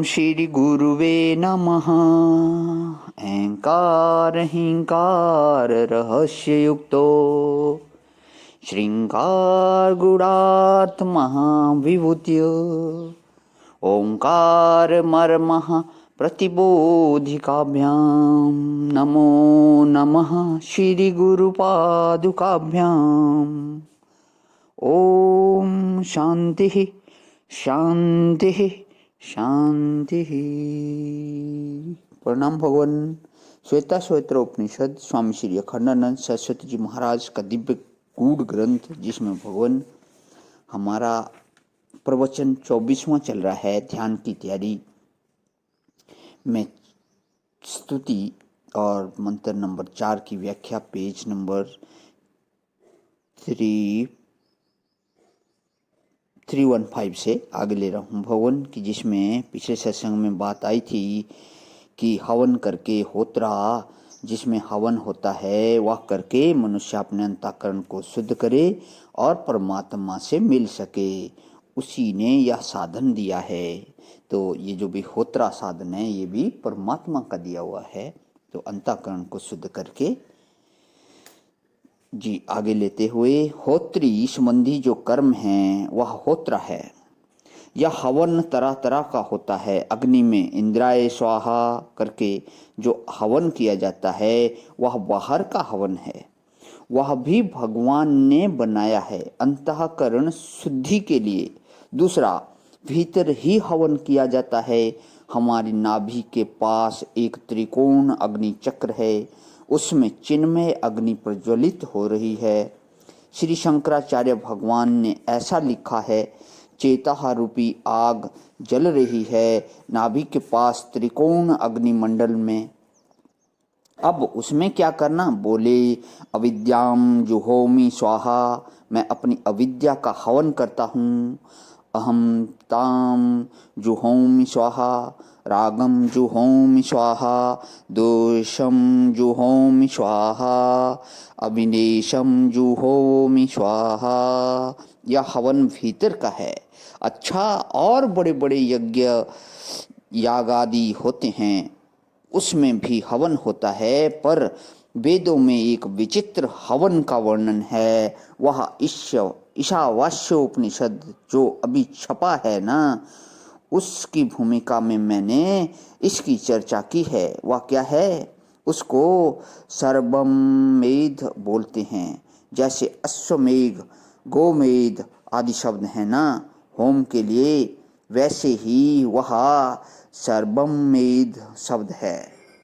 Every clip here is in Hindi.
श्री गुरुवे नमः। ऐंकार हींकार रहस्ययुक्तो श्रृंगार गुणार्थ महाविभूत्य ओंकार मर्मः प्रतिबोधिकाभ्यां नमो नमः श्री गुरुपादुकाभ्यां। ओम शांति शांति शांति। प्रणाम भगवान। श्वेता श्वेत्र उपनिषद स्वामी श्री अखंडानंद सरस्वती जी महाराज का दिव्य गूढ़ ग्रंथ, जिसमें भगवान हमारा प्रवचन 24वां चल रहा है। ध्यान की तैयारी में स्तुति और मंत्र नंबर 4 की व्याख्या पेज नंबर 315 से आगे ले रहा हूँ भगवान की, जिसमें पिछले सत्संग में बात आई थी कि हवन करके होत्रा, जिसमें हवन होता है, वह करके मनुष्य अपने अंतःकरण को शुद्ध करे और परमात्मा से मिल सके। उसी ने यह साधन दिया है। तो ये जो भी होत्रा साधन है, ये भी परमात्मा का दिया हुआ है। तो अंतःकरण को शुद्ध करके जी आगे लेते हुए, होत्री संबंधी जो कर्म है वह होत्र है। यह हवन तरह तरह का होता है। अग्नि में इंद्राय स्वाहा करके जो हवन किया जाता है वह बाहर का हवन है। वह भी भगवान ने बनाया है अंतःकरण शुद्धि के लिए। दूसरा, भीतर ही हवन किया जाता है। हमारी नाभि के पास एक त्रिकोण अग्नि चक्र है, उसमें चिन्मय अग्नि प्रज्वलित हो रही है। श्री शंकराचार्य भगवान ने ऐसा लिखा है, चेता रूपी आग जल रही है नाभि के पास त्रिकोण अग्निमंडल में। अब उसमें क्या करना? बोले, अविद्याम जुहोमि स्वाहा, मैं अपनी अविद्या का हवन करता हूँ। अहम ताम जुहोमि स्वाहा, रागम जुहोमि स्वाहा, दोषम जुहोमि स्वाहा, अभिनिवेशम जुहोमि स्वाहा। यह हवन भीतर का है। अच्छा, और बड़े बड़े यज्ञ यागादि होते हैं, उसमें भी हवन होता है, पर वेदों में एक विचित्र हवन का वर्णन है। वह ईशावास्य उपनिषद जो अभी छपा है ना, उसकी भूमिका में मैंने इसकी चर्चा की है। वह क्या है? उसको सर्वमेध बोलते हैं। जैसे अश्वमेघ, गोमेध आदि शब्द हैं ना होम के लिए, वैसे ही वह सर्वमेध शब्द है।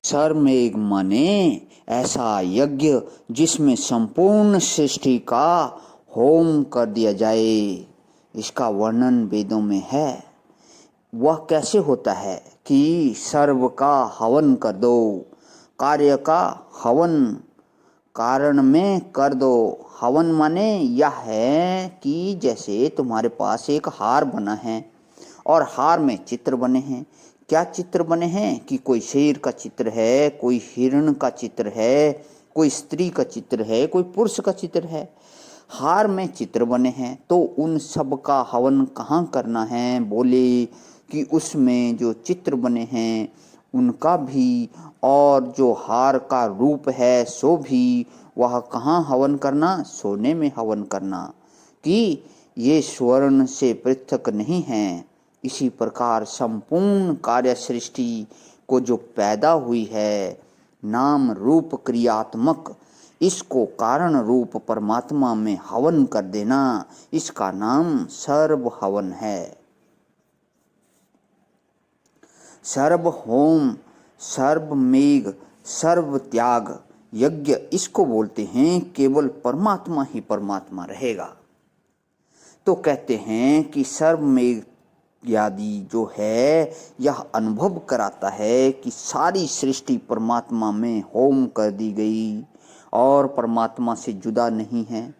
सर्वमेघ माने ऐसा यज्ञ जिसमें संपूर्ण सृष्टि का होम कर दिया जाए। इसका वर्णन वेदों में है। वह कैसे होता है कि सर्व का हवन कर दो, कार्य का हवन कारण में कर दो। हवन माने यह है कि जैसे तुम्हारे पास एक हार बना है और हार में चित्र बने हैं। क्या चित्र बने हैं? कि कोई शेर का चित्र है, कोई हिरण का चित्र है, कोई स्त्री का चित्र है, कोई पुरुष का चित्र है। हार में चित्र बने हैं, तो उन सब का हवन कहाँ करना है? बोले कि उसमें जो चित्र बने हैं उनका भी, और जो हार का रूप है सो भी, वह कहाँ हवन करना? सोने में हवन करना, कि ये स्वर्ण से पृथक नहीं है। इसी प्रकार संपूर्ण कार्य सृष्टि को जो पैदा हुई है, नाम रूप क्रियात्मक, इसको कारण रूप परमात्मा में हवन कर देना, इसका नाम सर्व हवन है। सर्व होम, सर्व मेघ, सर्व त्याग यज्ञ इसको बोलते हैं। केवल परमात्मा ही परमात्मा रहेगा। तो कहते हैं कि सर्व मेघ आदि जो है, यह अनुभव कराता है कि सारी सृष्टि परमात्मा में होम कर दी गई और परमात्मा से जुदा नहीं है।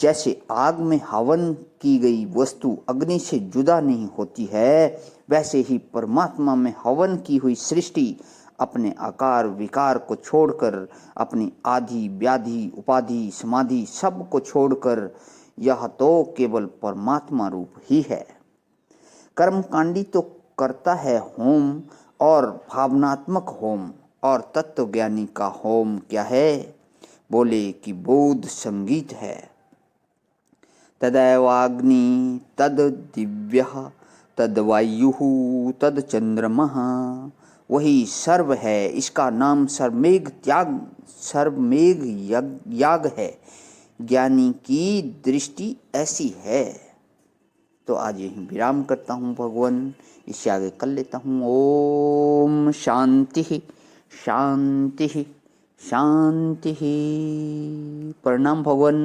जैसे आग में हवन की गई वस्तु अग्नि से जुदा नहीं होती है, वैसे ही परमात्मा में हवन की हुई सृष्टि अपने आकार विकार को छोड़कर, अपनी आदि व्याधि उपाधि समाधि सब को छोड़कर, यह तो केवल परमात्मा रूप ही है। कर्मकांडी तो करता है होम और भावनात्मक होम, और तत्वज्ञानी का होम क्या है? बोले कि बोध संगीत है। तदैवाग्नि तद दिव्यः तद वायुः तद चंद्रमः, वही सर्व है, इसका नाम सर्वमेघ याग है। ज्ञानी की दृष्टि ऐसी है। तो आज यहीं विराम करता हूँ भगवान, इससे आगे कर लेता हूँ। ओम शांति शांति शांति। प्रणाम भगवान।